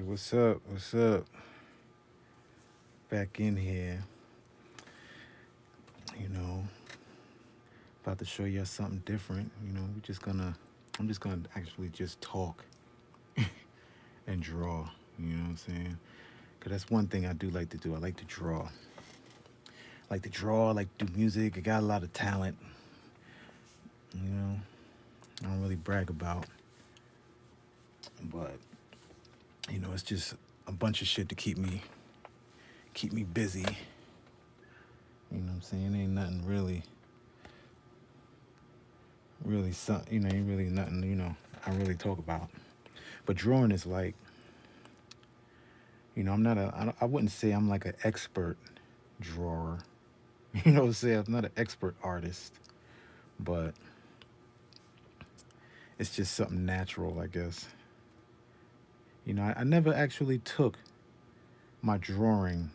What's up? What's up? Back in here, you know, about to show you something different. I'm just gonna actually just talk and draw. You know what I'm saying? Cause that's one thing I do like to do. I like to draw. I like to do music. I got a lot of talent. You know, I don't really brag about, but it's just a bunch of shit to keep me busy. You know what I'm saying? Ain't nothing really ain't really nothing, I really talk about. But drawing is like, I wouldn't say I'm like an expert drawer. You know what I'm saying? I'm not an expert artist, but it's just something natural, I guess. I never actually took my drawing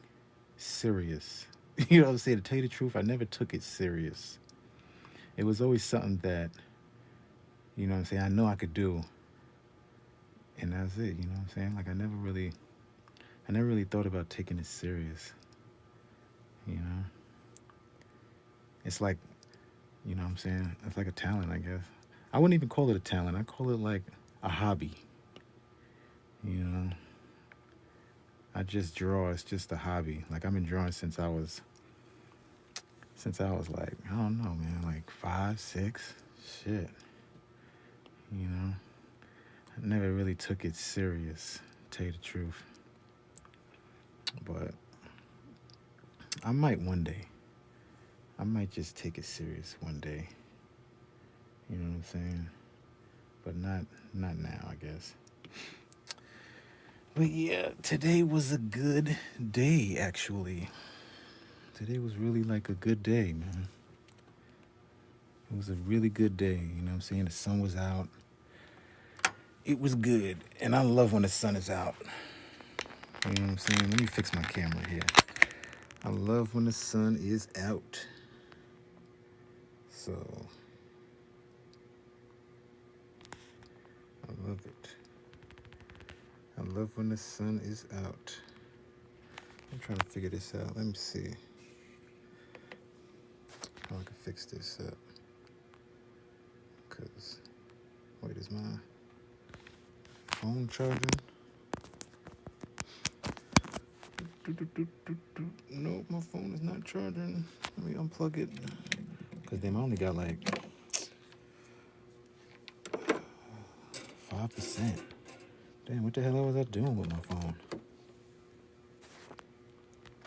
serious. You know what I'm saying? To tell you the truth, I never took it serious. It was always something that, what I'm saying, I know I could do, and that's it, you know what I'm saying? Like I never really thought about taking it serious, you know? It's like, you know what I'm saying? It's like a talent, I guess. I wouldn't even call it a talent. I call it like a hobby, you know? I just draw. It's just a hobby. Like I've been drawing since I was like, I don't know, man, like 5, 6, shit, you know? I never really took it serious, to tell you the truth. But I might one day. I might just take it serious one day. You know what I'm saying? But not now, I guess. But yeah, today was a good day actually. Today was really like a good day, man. It was a really good day, you know what I'm saying? The sun was out. It was good. And I love when the sun is out. You know what I'm saying? Let me fix my camera here. I love when the sun is out. So I love it. I love when the sun is out. I'm trying to figure this out. Let me see how I can fix this up. Cause wait, is my phone charging? No, my phone is not charging. Let me unplug it. Cause damn, I only got like 5%. Damn, what the hell was I doing with my phone?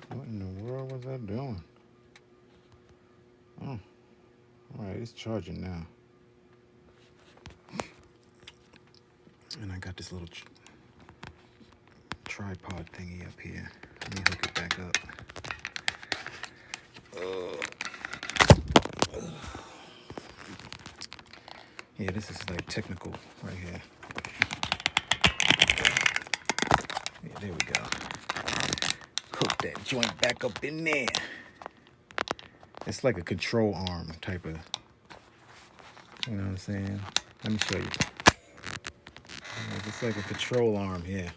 What in the world was I doing? Oh, all right, it's charging now. And I got this little tripod thingy up here. Let me hook it back up. Yeah, this is like technical right here. Yeah, there we go. Hook that joint back up in there. It's like a control arm type of, you know what I'm saying? Let me show you. It's like a control arm here.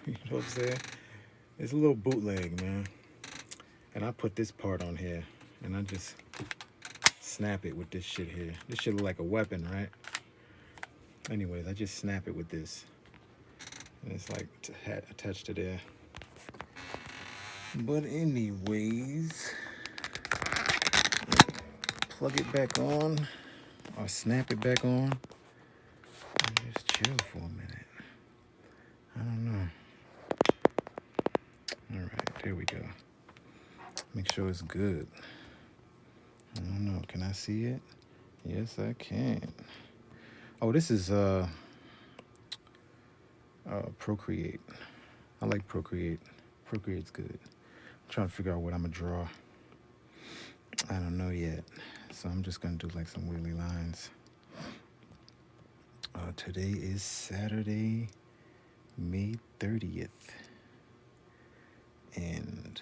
You know what I'm saying? It's a little bootleg, man. And I put this part on here, and I just snap it with this shit here. This shit look like a weapon, right? Anyways, I just snap it with this. And it's like attached to there. But anyways, plug it back on or snap it back on and just chill for a minute. I don't know. All right, there we go. Make sure it's good. I don't know. Can I see it? Yes, I can. Oh, this is Procreate. I like Procreate. Procreate's good. I'm trying to figure out what I'm gonna draw. I don't know yet. So I'm just gonna do like some wheelie lines. Today is Saturday, May 30th. And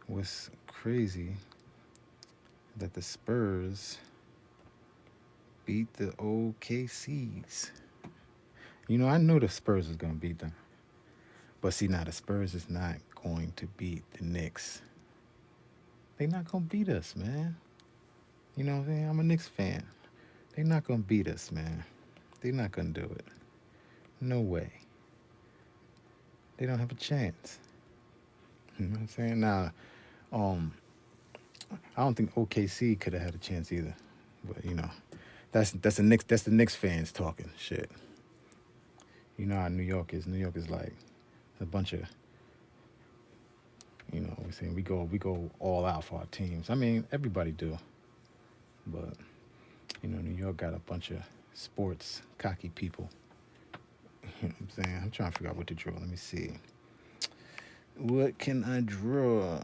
what's crazy that the Spurs beat the OKCs. I know the Spurs is gonna beat them, but see now the Spurs is not going to beat the Knicks. They not gonna beat us, man. You know what I'm saying? I'm a Knicks fan. They not gonna beat us, man. They not gonna do it. No way. They don't have a chance. You know what I'm saying? Now, um, I don't think OKC could have had a chance either. But that's the Knicks fans talking shit. You know how New York is. New York is like a bunch of we're saying we go all out for our teams. I mean everybody do, but New York got a bunch of sports cocky people. You know what I'm saying? I'm trying to figure out what to draw. Let me see. What can I draw?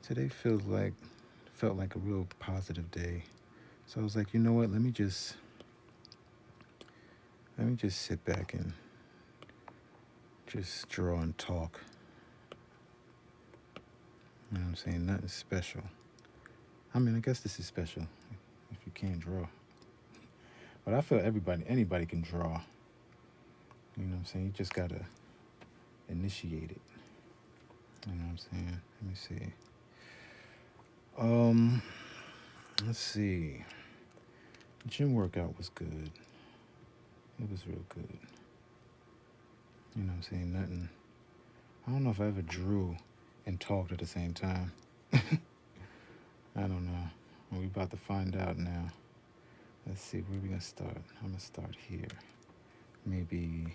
Today felt like a real positive day. So I was like, you know what? Let me just sit back and just draw and talk. You know what I'm saying? Nothing special. I mean, I guess this is special if you can't draw. But I feel anybody can draw. You know what I'm saying? You just gotta initiate it. You know what I'm saying? Let me see. Um, let's see. Gym workout was good. It was real good. You know what I'm saying? Nothing. I don't know if I ever drew and talked at the same time. I don't know. We about to find out now. Let's see, where we gonna start? I'm gonna start here. Maybe.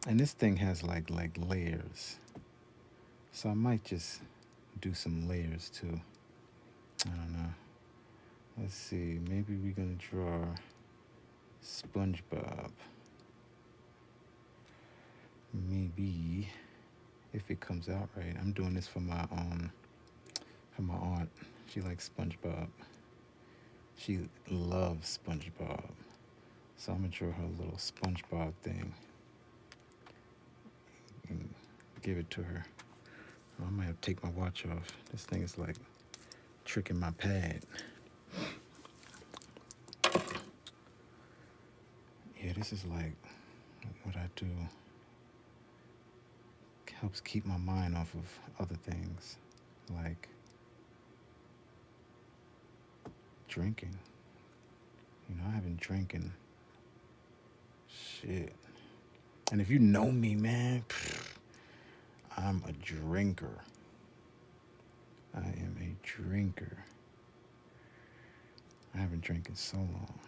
And this thing has like layers. So I might just do some layers too. I don't know. Let's see. Maybe we're gonna draw SpongeBob. Maybe if it comes out right. I'm doing this for my aunt. She likes SpongeBob. She loves SpongeBob. So I'm gonna draw her a little SpongeBob thing and give it to her. I might have to take my watch off. This thing is like tricking my pad. Yeah, this is like what I do. Helps keep my mind off of other things, like drinking. I haven't drinking shit. And if you know me, man, I'm a drinker. I am a drinker. I haven't drank in so long.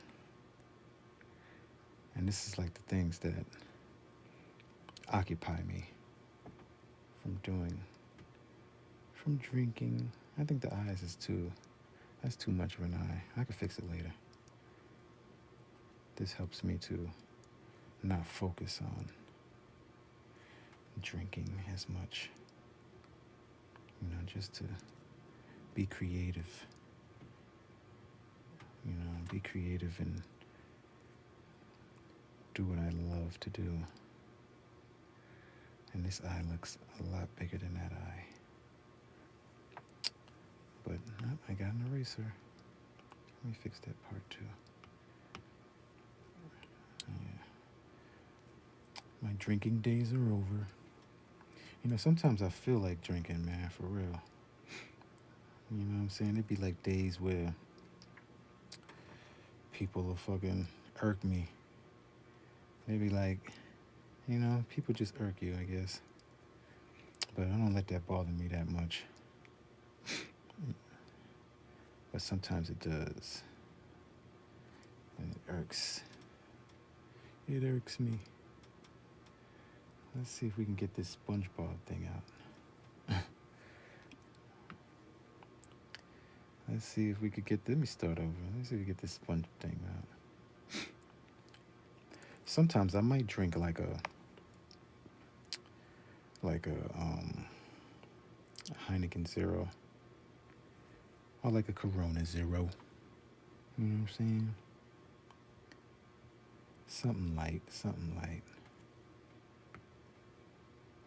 And this is like the things that occupy me from drinking. I think the eyes that's too much of an eye. I can fix it later. This helps me to not focus on drinking as much. Just to be creative. Be creative and do what I love to do. And this eye looks a lot bigger than that eye. But I got an eraser. Let me fix that part too. Yeah. My drinking days are over. Sometimes I feel like drinking, man, for real. You know what I'm saying? It'd be like days where people will fucking irk me. They'd be like, people just irk you, I guess. But I don't let that bother me that much. But sometimes it does. And it irks. It irks me. Let's see if we can get this SpongeBob thing out. Let's see if we could let me start over. Let's see if we get this sponge thing out. Sometimes I might drink like a Heineken Zero or like a Corona Zero. You know what I'm saying? Something light.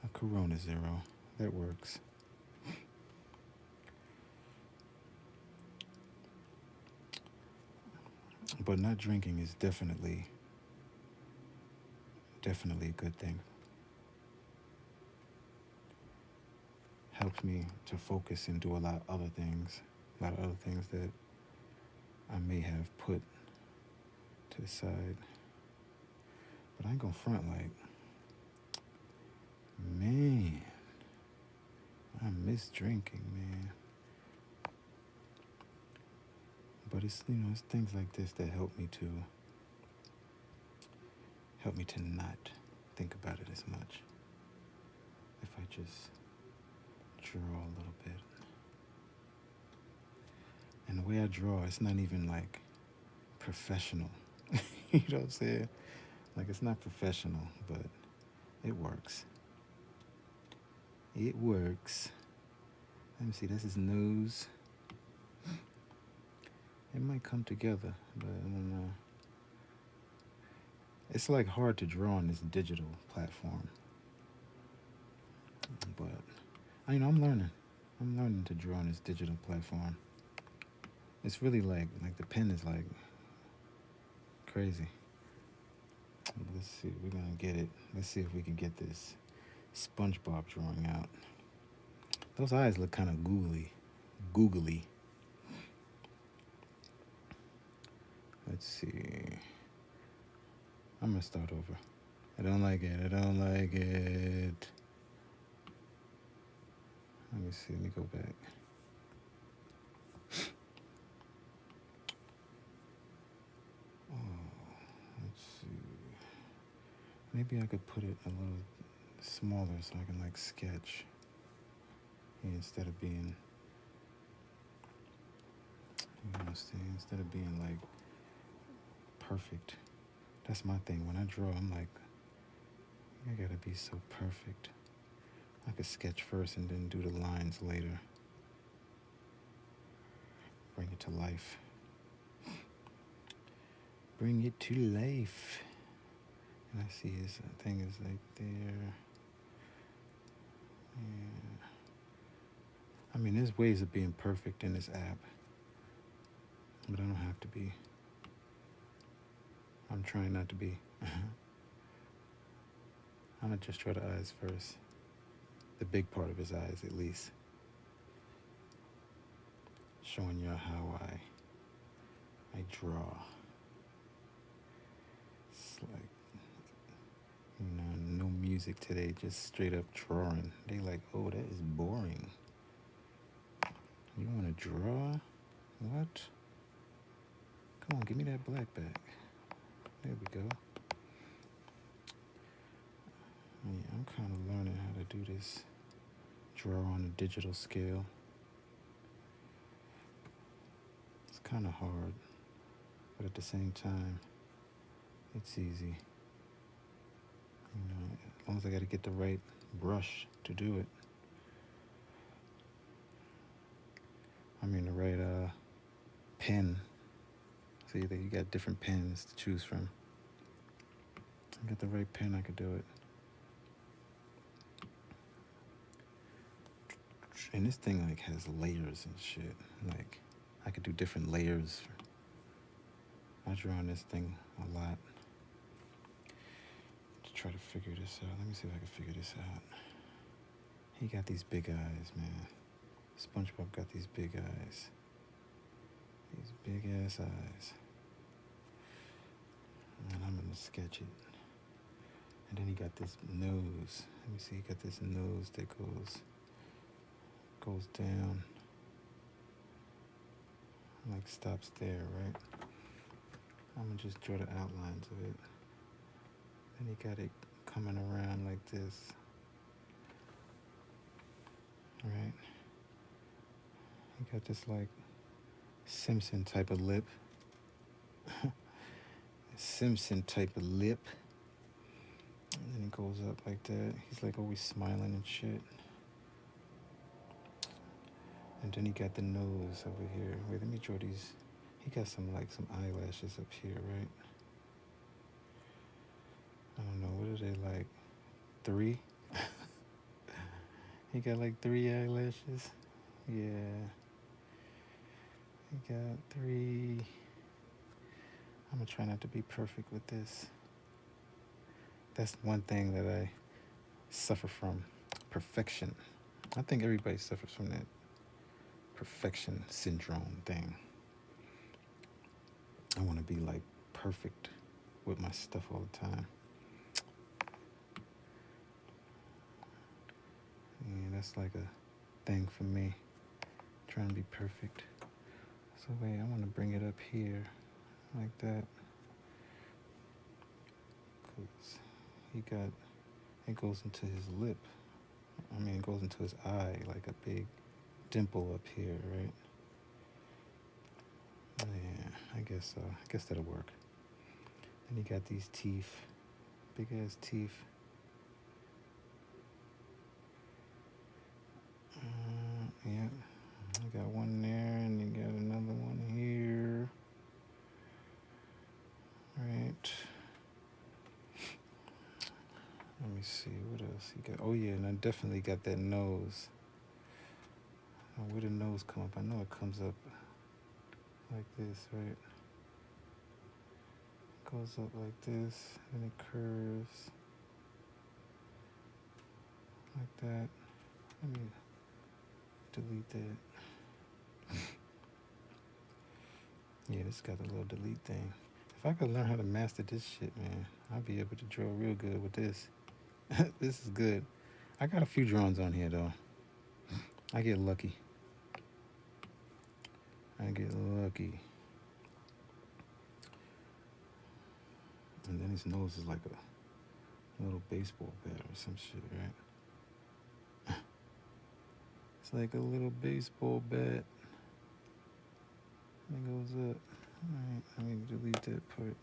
A Corona Zero. That works. But not drinking is definitely Definitely a good thing. Helps me to focus and do a lot of other things. A lot of other things that I may have put to the side. But I ain't gonna front like, man, I miss drinking, man. But it's it's things like this that help me to not think about it as much. If I just draw a little bit. And the way I draw, it's not even like professional. You know what I'm saying? Like it's not professional, but it works. It works. Let me see, that's his nose. It might come together, but I don't know. It's like hard to draw on this digital platform. But I'm learning. I'm learning to draw on this digital platform. It's really like the pen is like crazy. Let's see, we're gonna get it. Let's see if we can get this SpongeBob drawing out. Those eyes look kind of googly. Let's see. I'm gonna start over. I don't like it. I don't like it. Let me see. Let me go back. Oh, let's see. Maybe I could put it a little smaller so I can like sketch instead of being, instead of being like perfect. That's my thing. When I draw, I'm like, I gotta be so perfect. I could sketch first and then do the lines later. Bring it to life. Bring it to life. And I see his thing is like there. Yeah. I mean, there's ways of being perfect in this app, but I don't have to be. I'm trying not to be. I'm gonna just draw the eyes first. The big part of his eyes, at least. Showing you how I draw. It's like, no music today, just straight up drawing. They like, oh, that is boring. You wanna draw? What? Come on, give me that black back. There we go. Yeah, I'm kind of learning how to do this. Draw on a digital scale. It's kind of hard, but at the same time, it's easy. As long as I got to get the right brush to do it. I mean, the right pen. See, that you got different pens to choose from. I get the right pen, I could do it. And this thing like has layers and shit. Like, I could do different layers. I draw on this thing a lot to try to figure this out. Let me see if I can figure this out. He got these big eyes, man. SpongeBob got these big eyes. These big ass eyes. And I'm gonna sketch it. And then he got this nose. Let me see, he got this nose that goes down. Like stops there, right? I'm gonna just draw the outlines of it. Then he got it coming around like this. Right? He got this like Simpson type of lip. Simpson type of lip. And then it goes up like that. He's like always smiling and shit. And then he got the nose over here. Wait, let me draw these. He got some eyelashes up here, right? I don't know, what are they like? 3? He got like 3 eyelashes. Yeah. He got 3. I'm gonna try not to be perfect with this. That's one thing that I suffer from. Perfection. I think everybody suffers from that perfection syndrome thing. I want to be like perfect with my stuff all the time. Yeah, that's like a thing for me. Trying to be perfect. So wait, I want to bring it up here like that. Cause he got, it goes into his lip. I mean, it goes into his eye like a big dimple up here, right? Yeah, I guess so. I guess that'll work. And he got these teeth, big ass teeth. Yeah, I got one there, and you got another one here. Right. Let me see what else he got. Oh yeah, and I definitely got that nose. Now, where the nose come up? I know it comes up like this, right? It goes up like this, and it curves like that. Let me delete that. Yeah, this got a little delete thing. If I could learn how to master this shit, man, I'd be able to draw real good with this. This is good. I got a few drawings on here though. I get lucky. I get lucky. And then his nose is like a little baseball bat or some shit, right? It's like a little baseball bat. It goes up. Alright, let me delete that part.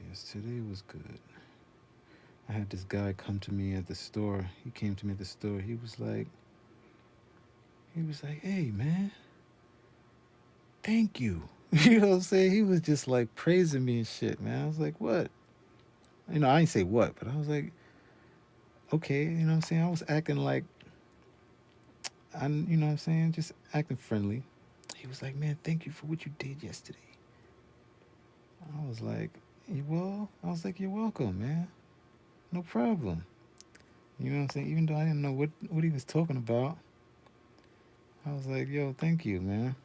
Yes, today was good. I had this guy come to me at the store. He came to me at the store. He was like, hey man, thank you. You know what I'm saying? He was just like praising me and shit, man. I was like, what? You know, I didn't say what, but I was like, okay, you know what I'm saying? I was acting like you know what I'm saying? Just acting friendly. He was like, man, thank you for what you did yesterday. I was like, I was like, you're welcome, man. No problem. You know what I'm saying? Even though I didn't know what he was talking about, I was like, yo, thank you, man.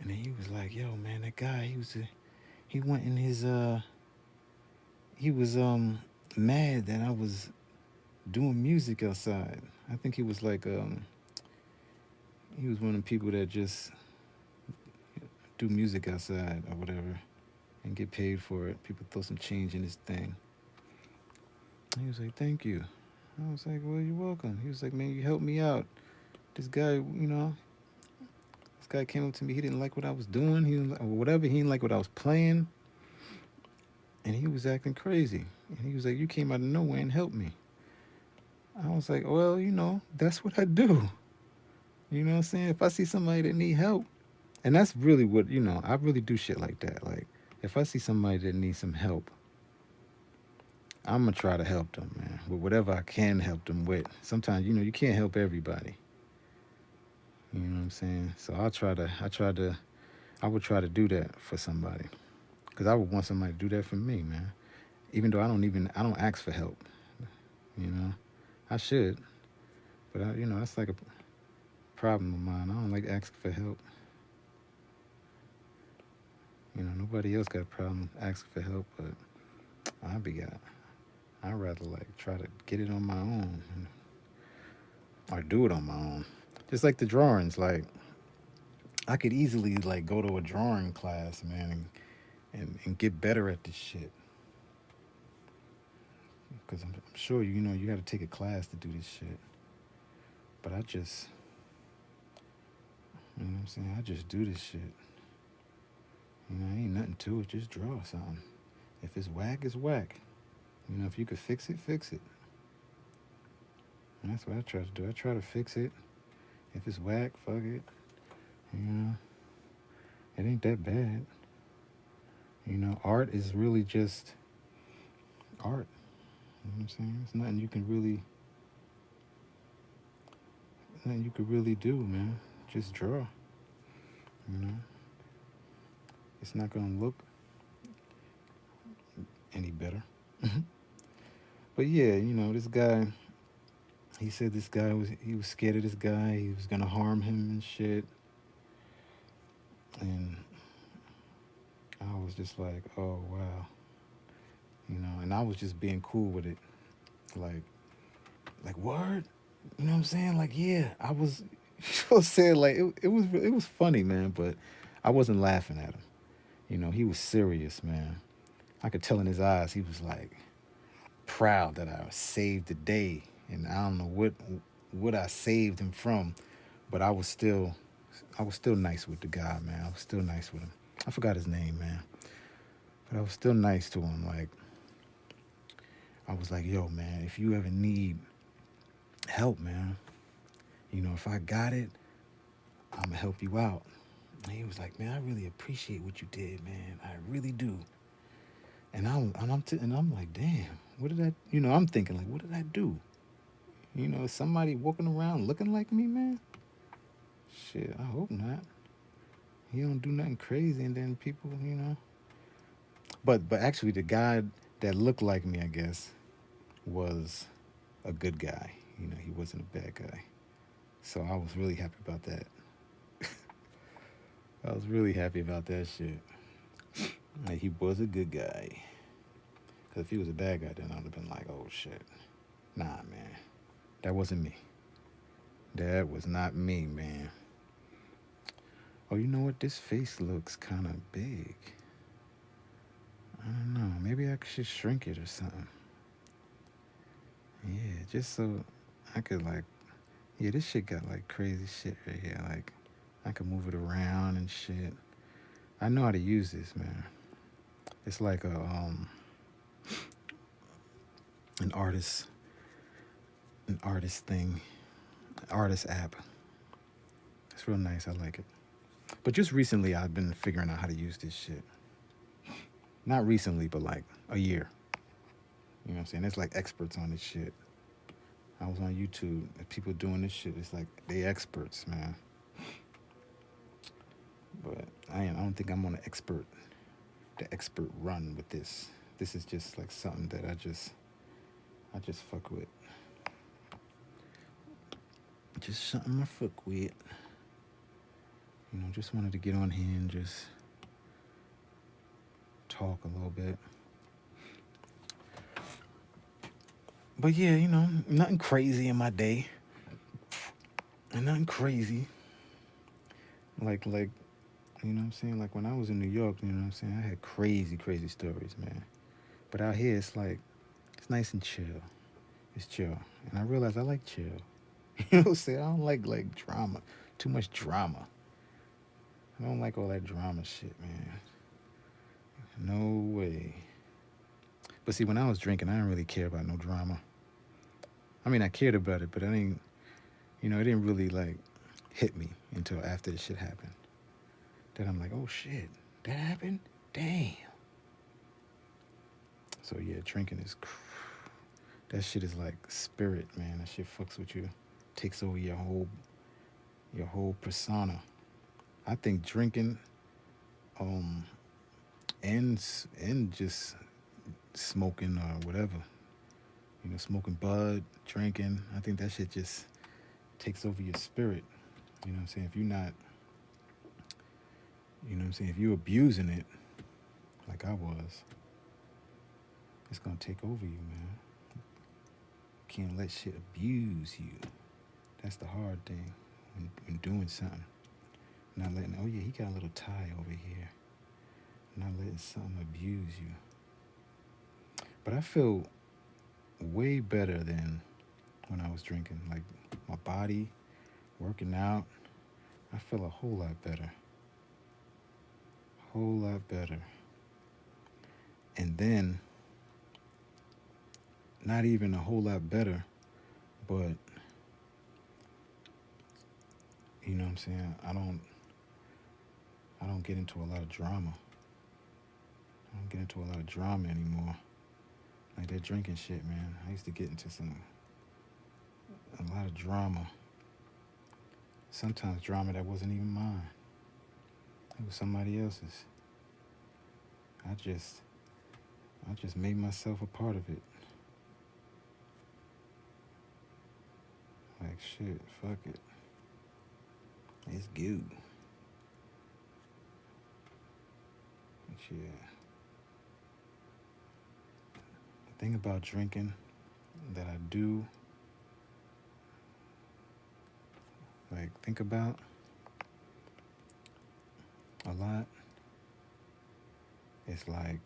And then he was like, yo, man, that guy, he went in his, he was, mad that I was doing music outside. I think he was like, he was one of the people that just do music outside or whatever and get paid for it. People throw some change in his thing. He was like, thank you. I was like, well, you're welcome. He was like, man, you helped me out. This guy, this guy came up to me. He didn't like what I was doing. He didn't or whatever. He didn't like what I was playing, and he was acting crazy. And he was like, you came out of nowhere and helped me. I was like, well, that's what I do. You know what I'm saying? If I see somebody that need help, and that's really what I really do shit like that. Like, if I see somebody that needs some help, I'm gonna try to help them, man, with whatever I can help them with. Sometimes, you can't help everybody. You know what I'm saying? So I would try to do that for somebody, because I would want somebody to do that for me, man. Even though I don't ask for help. You know, I should, but that's like a problem of mine. I don't like asking for help. Nobody else got a problem asking for help, but I be got. I'd rather like try to get it on my own, or do it on my own. Just like the drawings, like I could easily like go to a drawing class, man, and get better at this shit. Because I'm sure you got to take a class to do this shit. But I just, what I'm saying, I just do this shit. Ain't nothing to it. Just draw something. If it's whack, it's whack. If you could fix it, fix it. And that's what I try to do. I try to fix it. If it's whack, fuck it. You know, it ain't that bad. Art is really just art. You know what I'm saying? It's nothing you can really do, man. just draw. You know, it's not gonna look any better. But yeah, this guy. He said this guy was scared of this guy. He was gonna harm him and shit. And I was just like, oh wow, And I was just being cool with it, like, word. You know what I'm saying? Like, yeah, I was. You know, saying like it was funny, man. But I wasn't laughing at him. He was serious, man. I could tell in his eyes he was like proud that I saved the day, and I don't know what I saved him from, but I was still nice with the guy, man. I was still nice with him. I forgot his name, man, but I was still nice to him. Like I was like, yo, man, if you ever need help, man, if I got it, I'm gonna help you out. And he was like, man, I really appreciate what you did, man. I really do. And I'm like, damn, what did I? I'm thinking like, what did I do? Is somebody walking around looking like me, man? Shit, I hope not. He don't do nothing crazy, and then people, But actually, the guy that looked like me, I guess, was a good guy. He wasn't a bad guy. So I was really happy about that. I was really happy about that shit. Like he was a good guy. Cause if he was a bad guy, then I'd have been like, oh shit, nah, man, that wasn't me. That was not me, man. Oh, you know what? This face looks kind of big. I don't know. Maybe I should shrink it or something. Yeah, just so I could like. Yeah, this shit got like crazy shit right here. Like I could move it around and shit. I know how to use this, man. It's like an artist an artist thing, artist app. It's real nice. I like it. But just recently, I've been figuring out how to use this shit. Not recently, but like a year. You know what I'm saying? There's like experts on this shit. I was on YouTube. People doing this shit. It's like they experts, man. But I don't think I'm on the expert run with this. This is just like something that I just fuck with. Just something I fuck with. Just wanted to get on here and just talk a little bit. But yeah, nothing crazy in my day. And nothing crazy. Like, you know what I'm saying? Like when I was in New York, you know what I'm saying? I had crazy, crazy stories, man. But out here, it's like, it's nice and chill. It's chill. And I realized I like chill. You know what I'm saying? I don't like drama. Too much drama. I don't like all that drama shit, man. No way. But see, when I was drinking, I didn't really care about no drama. I mean, I cared about it, but I didn't, it didn't really like hit me until after the shit happened. Then I'm like, oh shit, that happened? Damn. So yeah, drinking is, that shit is like spirit, man. That shit fucks with you, takes over your whole persona. I think drinking, um, and just smoking or whatever, smoking bud, drinking. I think that shit just takes over your spirit. You know what I'm saying? If you're not, you know what I'm saying? If you're abusing it, like I was, it's gonna take over you, man. Can't let shit abuse you. That's the hard thing when doing something. Not letting, oh yeah, he got a little tie over here. Not letting something abuse you. But I feel way better than when I was drinking. Like my body, working out, I feel a whole lot better. Whole lot better. And then, not even a whole lot better, but you know what I'm saying? I don't get into a lot of drama. I don't get into a lot of drama anymore. Like that drinking shit, man. I used to get into a lot of drama. Sometimes drama that wasn't even mine. It was somebody else's. I just I just made myself a part of it. Like shit, fuck it. It's good. But yeah. The thing about drinking that I do like think about a lot is like,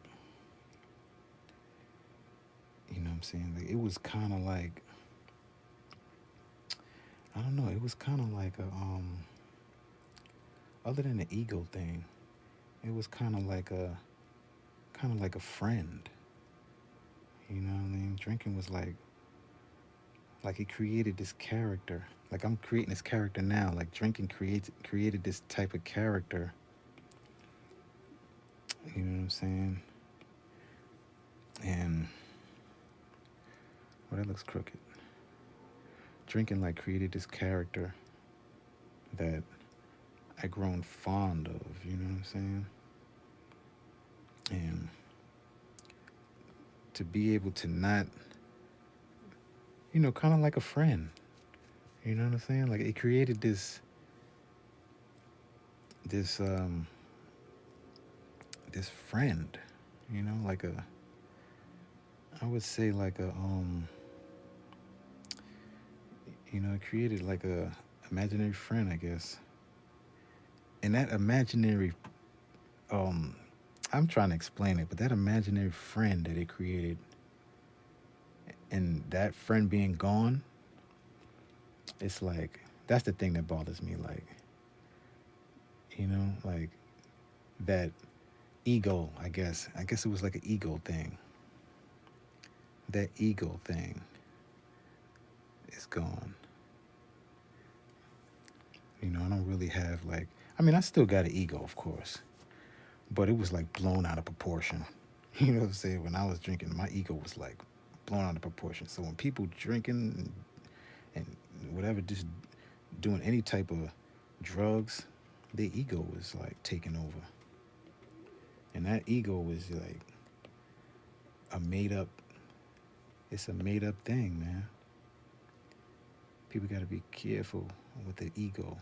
you know what I'm saying? Like it was kinda like I don't know, it was kinda like a other than the ego thing, it was kinda like a friend. You know what I mean? Drinking was like it created this character. Like I'm creating this character now. Like drinking created this type of character. You know what I'm saying? And well, that looks crooked. Drinking like created this character that I grown fond of. You know what I'm saying? And to be able to not, kind of like a friend. You know what I'm saying? Like it created this this friend. Like I would say like it created like a imaginary friend, I guess. And that imaginary um I'm trying to explain it, but that imaginary friend that it created and that friend being gone, it's like that's the thing that bothers me. Like, like that ego, I guess. I guess it was like an ego thing. That ego thing is gone. I don't really have like I mean I still got an ego, of course. But it was like blown out of proportion. You know what I'm saying? When I was drinking, my ego was like blown out of proportion. So when people drinking and whatever, just doing any type of drugs, their ego was like taking over. And that ego was like a made up, it's a made up thing, man. People got to be careful with the ego,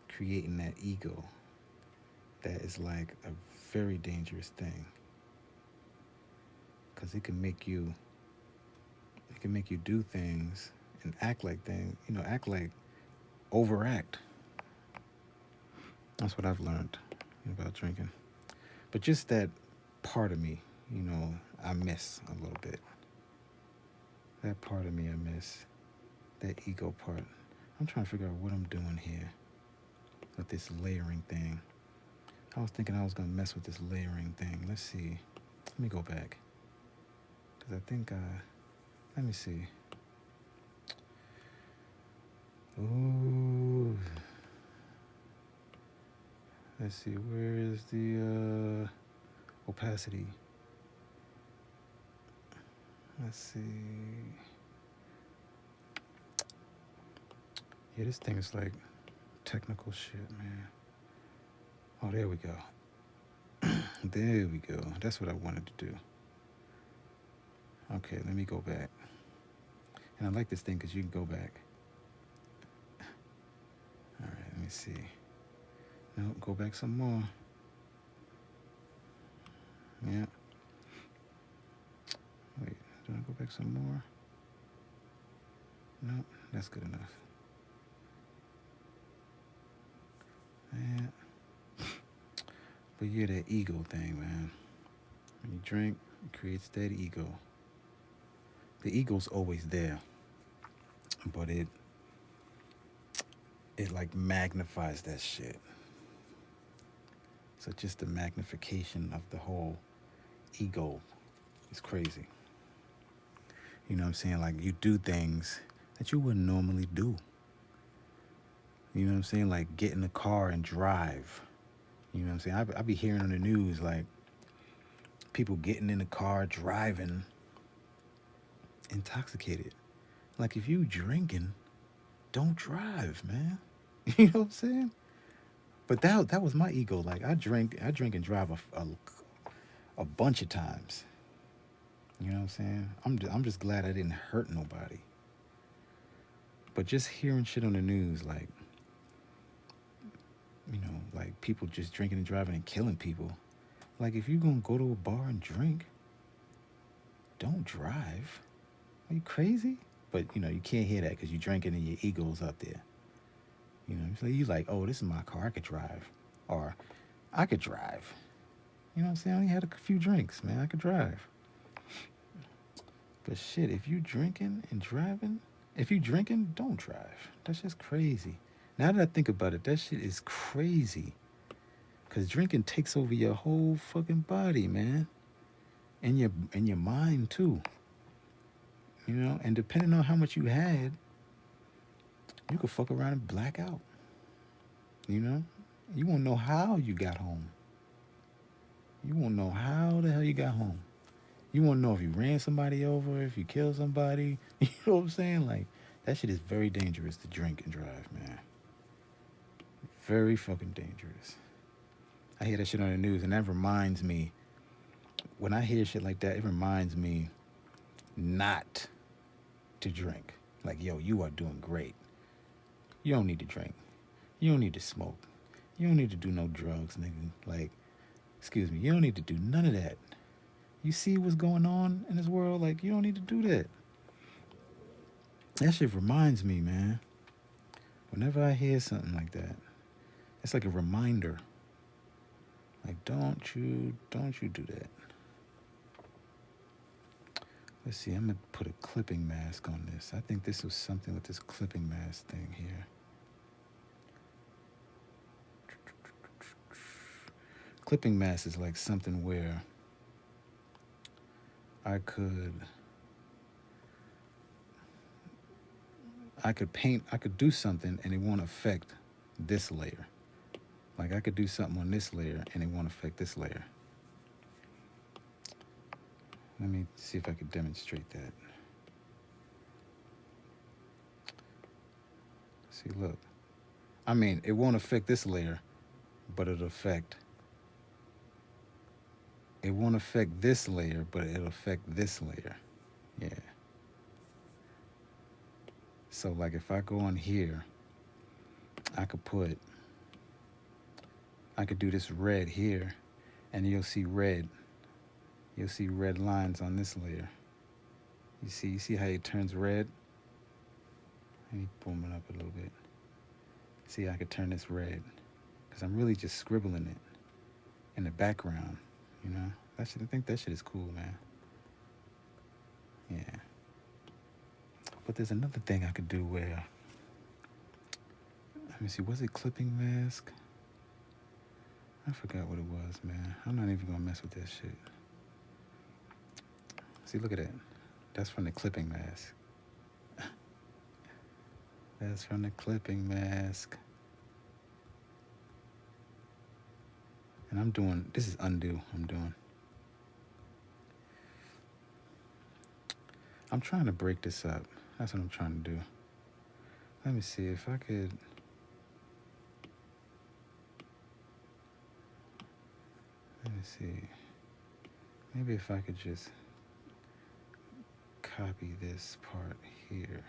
creating that ego. That is like a very dangerous thing because it can make you do things and act like things, act like overact. That's what I've learned about drinking. But just that part of me, I miss a little bit. That part of me I miss. That ego part. I'm trying to figure out what I'm doing here with this layering thing. I was thinking I was gonna mess with this layering thing. Let's see. Let me go back. Cause I think let me see. Ooh. Let's see, where is the opacity? Let's see. Yeah, this thing is like technical shit, man. Oh, there we go. There we go. That's what I wanted to do. Okay, let me go back. And I like this thing because you can go back. All right, let me see. No, go back some more. Yeah. Wait, do I go back some more? No, that's good enough. Yeah. But yeah, that ego thing, man. When you drink, it creates that ego. The ego's always there, but it like magnifies that shit. So just the magnification of the whole ego is crazy. You know what I'm saying? Like you do things that you wouldn't normally do. You know what I'm saying? Like get in the car and drive. You know what I'm saying? I be hearing on the news like people getting in the car driving intoxicated. Like if you drinking, don't drive, man. You know what I'm saying? But that was my ego. Like I drink and drive a bunch of times. You know what I'm saying? I'm just glad I didn't hurt nobody. But just hearing shit on the news, like like people just drinking and driving and killing people. Like if you gonna go to a bar and drink, don't drive. Are you crazy? But you can't hear that because you're drinking and your ego's up there. So you like, oh, this is my car. I could drive, or I could drive. You know what I'm saying? I only had a few drinks, man. I could drive. But shit, if you drinking and driving, if you drinking, don't drive. That's just crazy. Now that I think about it, that shit is crazy. Cause drinking takes over your whole fucking body, man, and your mind too. And depending on how much you had, you could fuck around and black out. You know, you won't know how you got home. You won't know how the hell you got home. You won't know if you ran somebody over, if you killed somebody. You know what I'm saying? Like that shit is very dangerous to drink and drive, man. Very fucking dangerous. I hear that shit on the news, and that reminds me. When I hear shit like that, it reminds me not to drink. Like, yo, you are doing great. You don't need to drink. You don't need to smoke. You don't need to do no drugs, nigga. Like, excuse me, you don't need to do none of that. You see what's going on in this world? Like, you don't need to do that. That shit reminds me, man. Whenever I hear something like that, it's like a reminder. Like, don't you do that. Let's see, I'm gonna put a clipping mask on this. I think this was something with this clipping mask thing here. Clipping mask is like something where I could paint, I could do something and it won't affect this layer. Like I could do something on this layer and it won't affect this layer. Let me see if I could demonstrate that. See, look. I mean, it won't affect this layer, but it won't affect this layer, but it'll affect this layer. Yeah. So like if I go on here, I could do this red here, and you'll see red. You'll see red lines on this layer. You see how it turns red? Let me boom it up a little bit. See, I could turn this red because I'm really just scribbling it in the background. I think that shit is cool, man. Yeah. But there's another thing I could do where, let me see, was it clipping mask? I forgot what it was, man. I'm not even gonna mess with that shit. See, look at that. That's from the clipping mask. That's from the clipping mask. And I'm doing, this is undo, I'm trying to break this up. That's what I'm trying to do. Let me see if I could. Let me see. Maybe if I could just copy this part here.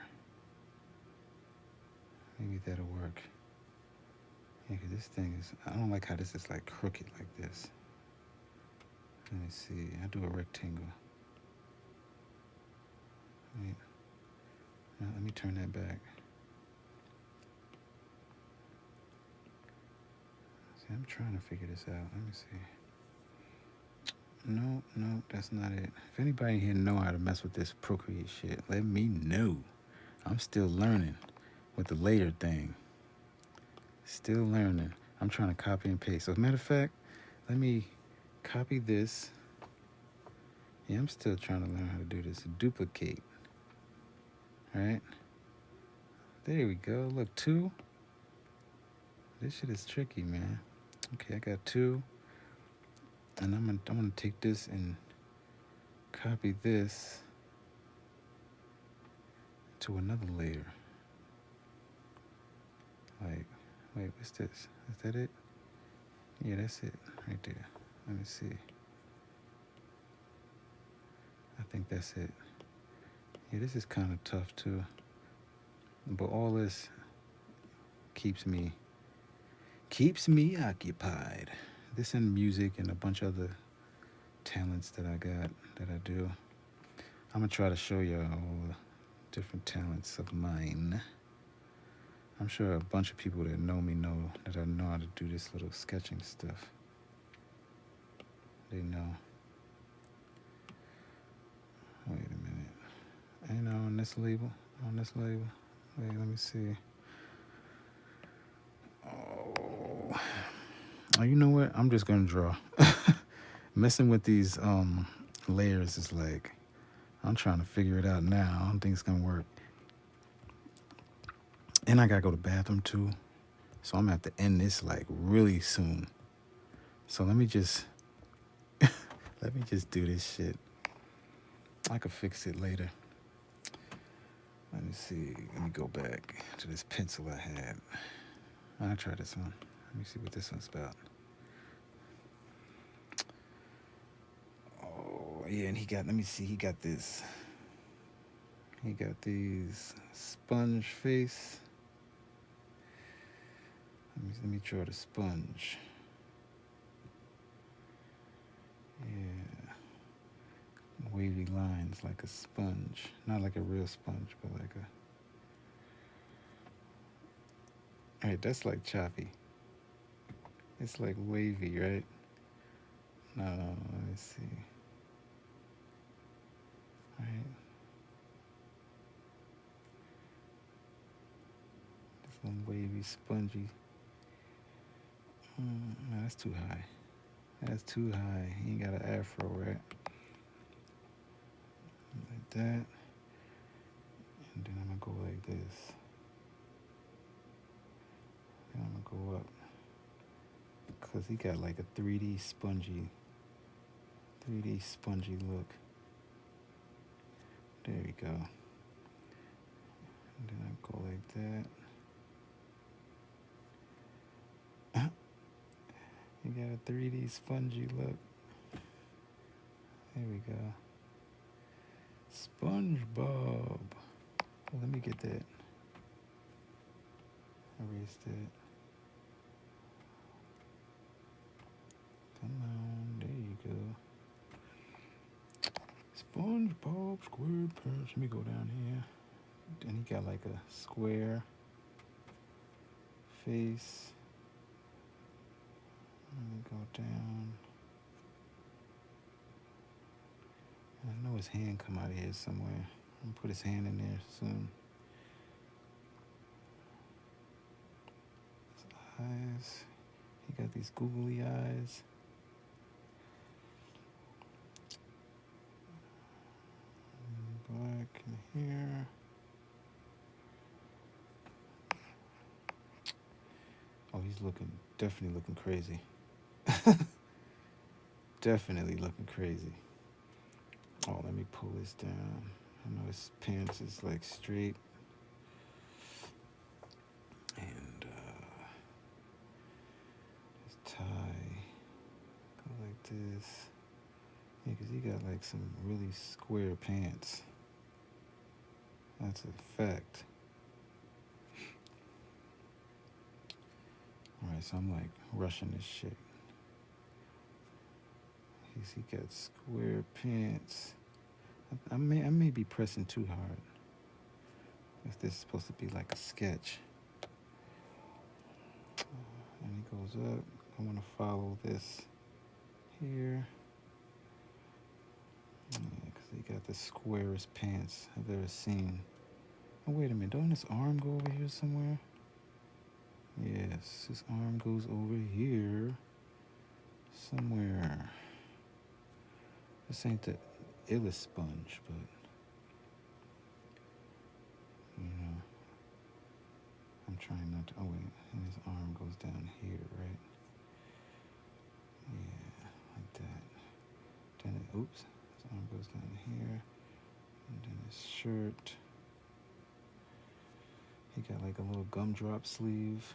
Maybe that'll work. Yeah, because this thing is, I don't like how this is like crooked like this. Let me see. I do a rectangle. Wait. Now, let me turn that back. See, I'm trying to figure this out. Let me see. No, that's not it. If anybody here know how to mess with this Procreate shit, let me know. I'm still learning with the layer thing. Still learning. I'm trying to copy and paste. So as a matter of fact, let me copy this. Yeah, I'm still trying to learn how to do this. Duplicate. All right. There we go. Look, 2. This shit is tricky, man. Okay, I got 2. And I'm gonna take this and copy this to another layer. Like, wait, what's this? Is that it? Yeah, that's it right there. Let me see. I think that's it. Yeah, this is kind of tough too. But all this keeps me occupied. This and music and a bunch of other talents that I got that I do. I'm gonna try to show you all the different talents of mine. I'm sure a bunch of people that know me know that I know how to do this little sketching stuff. They know. Wait a minute. Ain't on this label? On this label? Wait, let me see. Oh, you know what? I'm just gonna draw. Messing with these layers is like, I'm trying to figure it out now. I don't think it's gonna work. And I gotta go to the bathroom too. So I'm gonna have to end this like really soon. So let me just do this shit. I could fix it later. Let me see. Let me go back to this pencil I had. I'll try this one. Let me see what this one's about. Oh, yeah, and he got, let me see, he got this. He got these sponge face. Let me draw the sponge. Yeah. Wavy lines like a sponge. Not like a real sponge, but like a... Alright, that's like choppy. It's like wavy, right? No, let me see. Alright. This one wavy, spongy. No, that's too high. That's too high. He ain't got an afro, right? Like that. And then I'm gonna go like this. And I'm gonna go up. Cause he got like a 3D spongy look. There we go. And then I go like that. You got a 3D spongy look. There we go. SpongeBob. Let me get that. Erase that. Come on, there you go. SpongeBob SquarePants. Let me go down here. And he got like a square face. Let me go down. I know his hand come out of here somewhere. I'm gonna put his hand in there soon. His eyes. He got these googly eyes. Black in here. Oh, he's definitely looking crazy. Definitely looking crazy. Oh, let me pull this down. I know his pants is like straight. And his tie go like this. Yeah, because he got like some really square pants. That's a fact. Alright, so I'm like rushing this shit. He got square pants. I may be pressing too hard. If this is supposed to be like a sketch. And he goes up. I want to follow this here. Yeah, because he got the squarest pants I've ever seen. Oh, wait a minute. Don't his arm go over here somewhere? Yes, his arm goes over here somewhere. This ain't the illest sponge, but you know, I'm trying not to. Oh wait, and his arm goes down here, right? Yeah, like that. Then oops, his arm goes down here, and then his shirt. He got like a little gumdrop sleeve.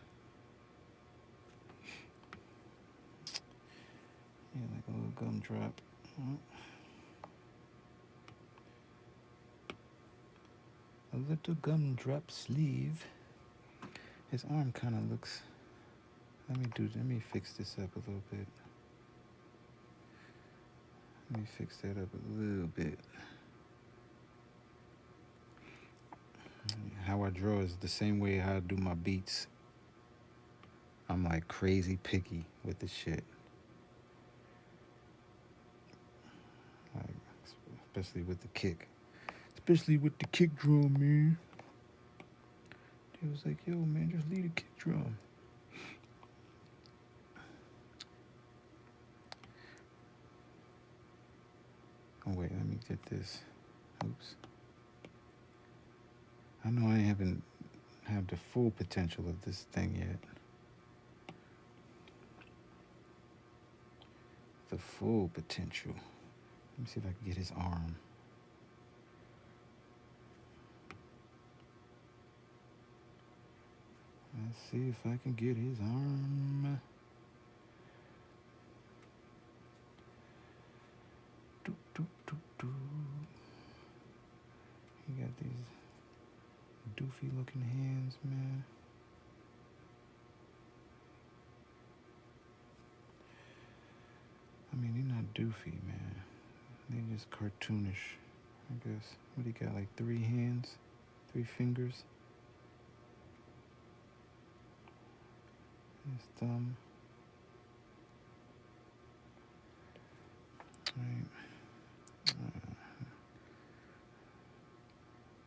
Yeah, like a little gumdrop. A little gumdrop sleeve. His arm kind of looks. Let me fix this up a little bit. Let me fix that up a little bit. How I draw is the same way how I do my beats. I'm like crazy picky with the shit. Like, especially with the kick. Especially with the kick drum, man. He was like, yo, man, just leave the kick drum. Oh, wait, let me get this. Oops. I know I haven't have the full potential of this thing yet. The full potential. Let me see if I can get his arm. Let's see if I can get his arm. He got these doofy looking hands, man. I mean, they're not doofy, man. They're just cartoonish, I guess. What, he got, like 3 hands? 3 fingers? His thumb. Right.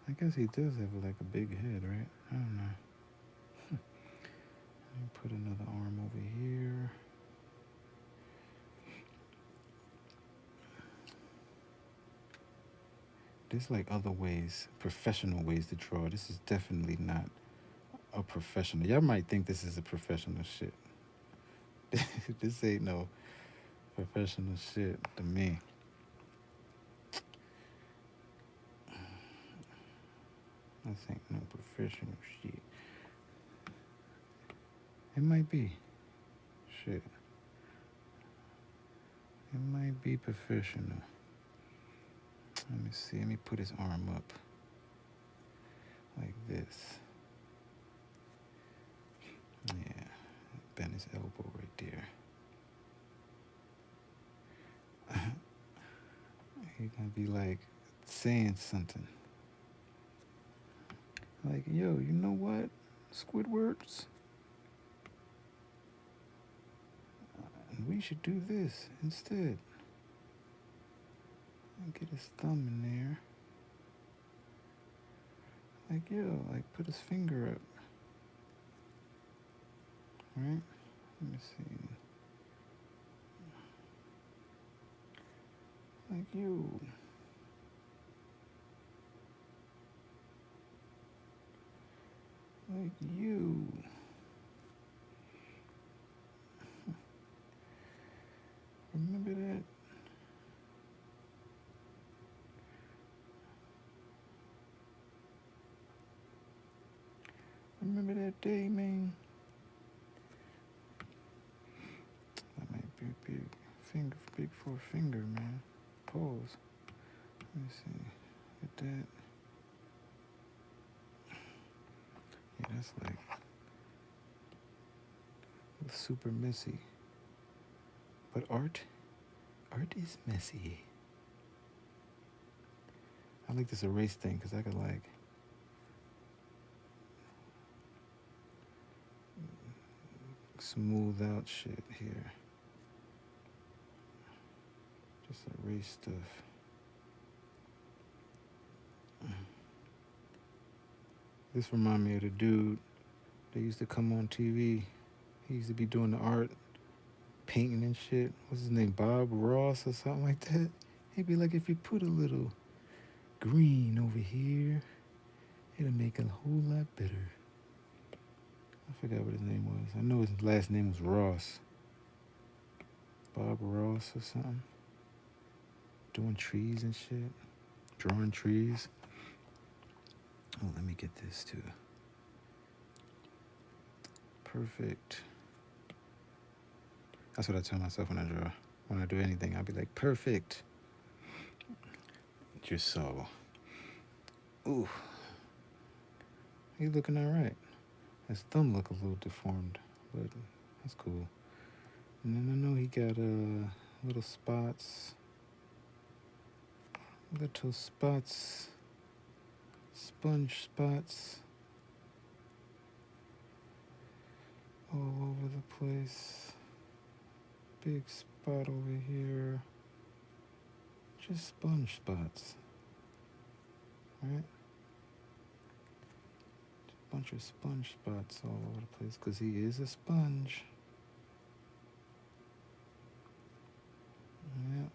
I guess he does have like a big head, right? I don't know. Let me put another arm over here. There's like other ways, professional ways to draw. This is definitely not a professional. Y'all might think this is a professional shit. This ain't no professional shit to me. This ain't no professional shit. It might be. Shit. It might be professional. Let me see. Let me put his arm up. Like this. Yeah. Bend his elbow right there. He's gonna be like saying something. Like, yo, you know what? Squidwards? We should do this instead. And get his thumb in there. Like, yo, like put his finger up. Right? Let me see. Like you. Like you. Remember that? Remember that day, man? That might be big. Finger, big for a finger, man. Pause. Let me see. Get that. Yeah, that's like super messy. But art is messy. I like this erase thing because I could like smooth out shit here. Just erase stuff. This reminds me of the dude that used to come on TV. He used to be doing the art, painting and shit. What's his name? Bob Ross or something like that. He'd be like, if you put a little green over here, it'll make it a whole lot better. I forgot what his name was. I know his last name was Ross. Bob Ross or something. Doing trees and shit. Drawing trees. Oh, let me get this too. perfect. That's what I tell myself when I draw. When I do anything, I'll be like, perfect. Just so. Ooh, he's looking all right. His thumb look a little deformed, but that's cool. And then I know he got little spots. Little spots. Sponge spots. All over the place. Big spot over here. Just sponge spots. Right? A bunch of sponge spots all over the place because he is a sponge. Yeah.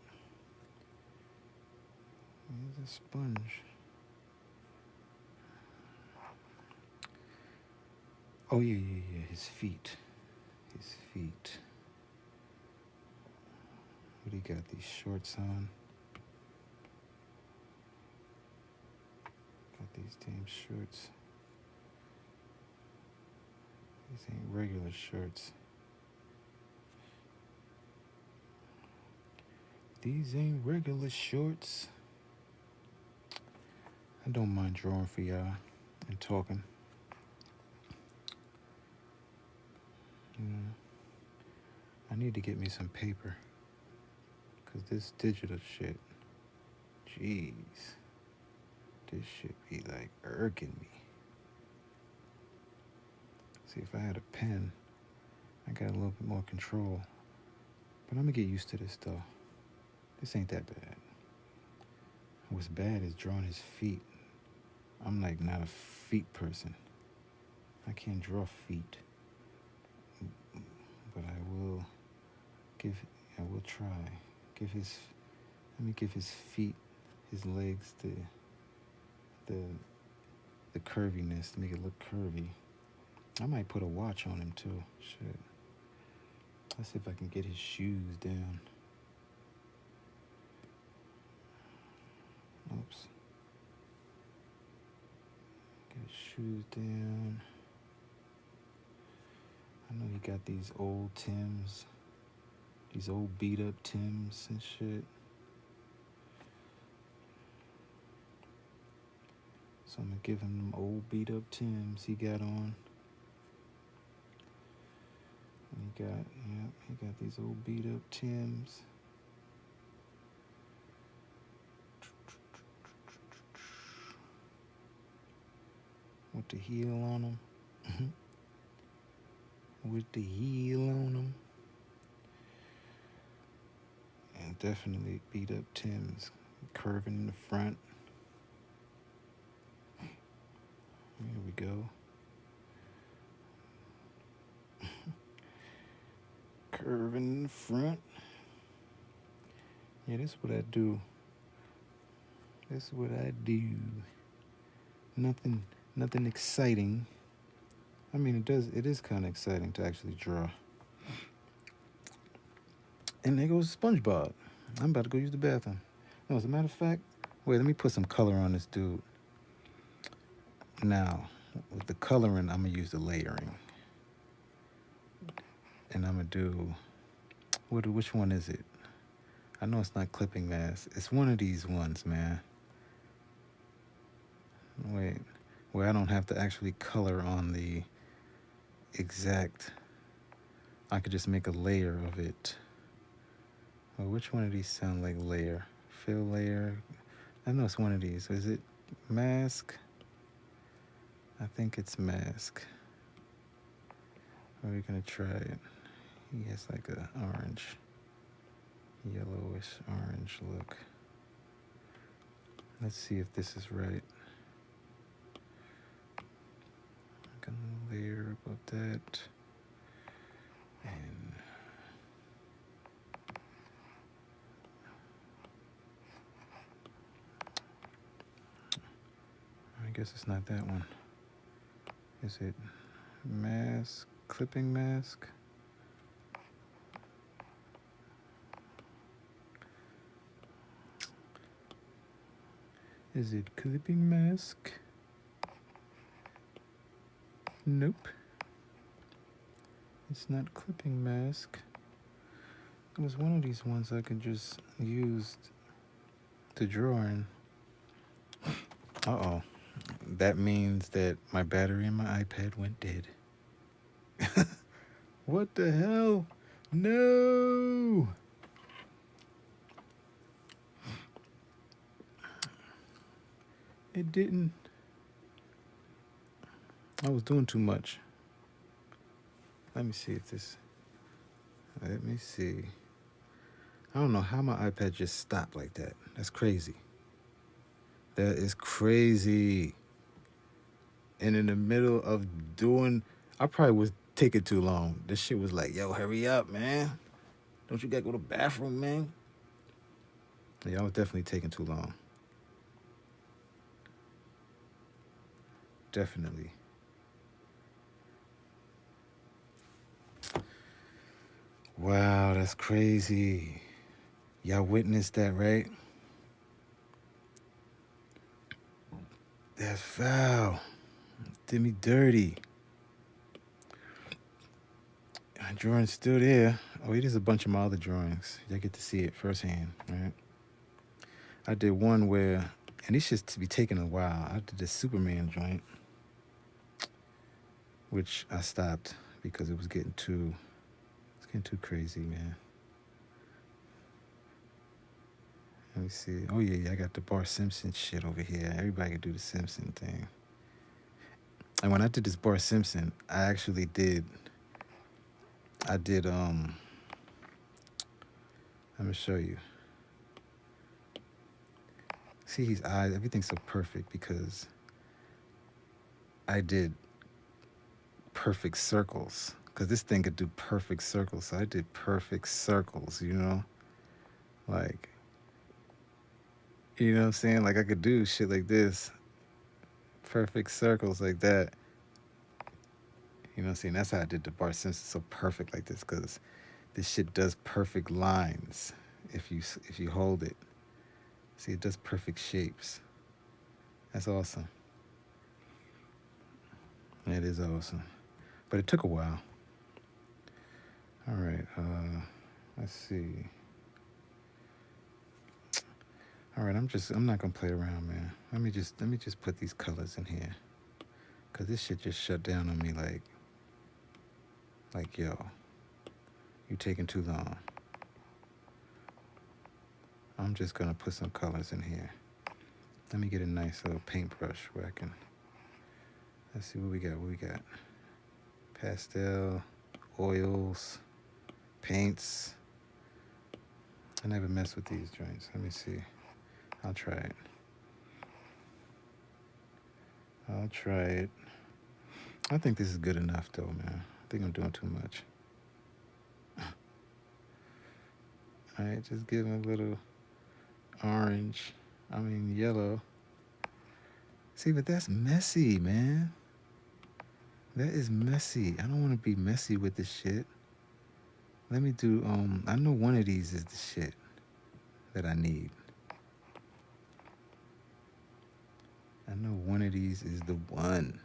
He's a sponge. Oh, yeah. His feet. His feet. What do you got? These shorts on? Got these damn shorts. These ain't regular shorts. These ain't regular shorts. I don't mind drawing for y'all and talking. I need to get me some paper. Because this digital shit, jeez. This shit be like irking me. See, if I had a pen, I got a little bit more control. But I'm gonna get used to this though. This ain't that bad. What's bad is drawing his feet. I'm like not a feet person. I can't draw feet. But I will try. Let me give his feet, his legs the curviness to make it look curvy. I might put a watch on him too. Shit. Let's see if I can get his shoes down. Oops. Get his shoes down. I know he got these old Timbs. These old beat up Timbs and shit. So I'm gonna give him them old beat up Timbs he got on. And he got these old beat up Timbs. With the heel on them. With the heel on them. And definitely beat up Timbs. Curving in the front. Here we go. Curving in the front. Yeah, this is what I do. This is what I do. Nothing exciting. I mean, it is kind of exciting to actually draw. And there goes SpongeBob. I'm about to go use the bathroom. No, as a matter of fact, wait, let me put some color on this dude. Now, with the coloring, I'm gonna use the layering. And I'm gonna do, which one is it? I know it's not clipping mask. It's one of these ones, man. Wait, where I don't have to actually color on the exact, I could just make a layer of it. Well, which one of these sound like layer? Fill layer. I know it's one of these. Is it mask? I think it's mask. Are we gonna try it? He has like a orange, yellowish orange look. Let's see if this is right. I'm gonna layer above that. And I guess it's not that one. Is it mask, clipping mask? Is it clipping mask? Nope. It's not clipping mask. It was one of these ones I could just use to draw in. Uh-oh. That means that my battery in my iPad went dead. What the hell? No! It didn't. I was doing too much. Let me see if this... Let me see. I don't know how my iPad just stopped like that. That's crazy. That is crazy. And in the middle of doing... I probably was taking too long. This shit was like, yo, hurry up, man. Don't you gotta go to the bathroom, man? Yeah, I was definitely taking too long. Definitely. Wow, that's crazy. Y'all witnessed that, right? That's foul. Did me dirty. My drawing's still there. Oh, there's a bunch of my other drawings. Y'all get to see it firsthand, right? I did one where, and these shits to be taking a while. I did the Superman joint, which I stopped because it was getting too crazy, man. Let me see. Oh yeah, I got the Bart Simpson shit over here. Everybody can do the Simpson thing. And when I did this Bart Simpson, I did I'm gonna show you. See his eyes, everything's so perfect because I did perfect circles. Cause this thing could do perfect circles. So I did perfect circles, you know? Like, you know what I'm saying? Like I could do shit like this. Perfect circles like that. You know what I'm saying? That's how I did the Bart Simpson so perfect like this, cause this shit does perfect lines if you hold it. See, it does perfect shapes. That's awesome. It is awesome. But it took a while. All right, let's see. All right, I'm not gonna play around, man. Let me just put these colors in here. Cause this shit just shut down on me like yo, you taking too long. I'm just gonna put some colors in here. Let me get a nice little paintbrush where I can, let's see what we got. Pastel, oils, paints. I never mess with these joints. Let me see. I'll try it. I think this is good enough though, man. I think I'm doing too much. All right, just give him a little yellow. See, but that's messy, man. That is messy. I don't want to be messy with this shit. Let me do, I know one of these is the shit that I need. I know one of these is the one.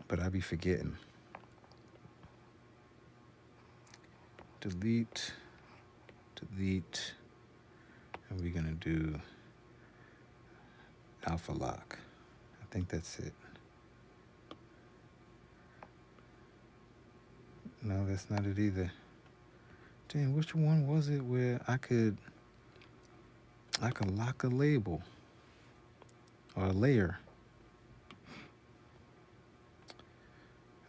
But I be forgetting. Delete. And we're gonna do Alpha Lock. I think that's it. No, that's not it either. Damn, which one was it where I could lock a label or a layer?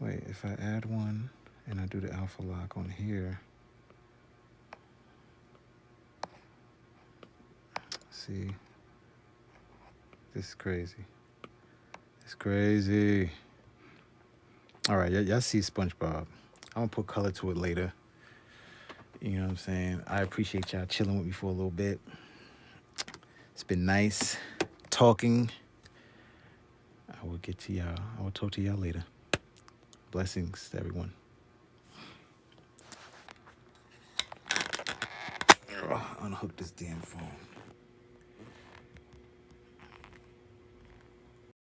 Wait, if I add one and I do the Alpha Lock on here, see, this is crazy. It's crazy. All right, y'all see SpongeBob. I'm gonna put color to it later. You know what I'm saying? I appreciate y'all chilling with me for a little bit. It's been nice talking. I will get to y'all. I will talk to y'all later. Blessings to everyone. Unhook this damn phone.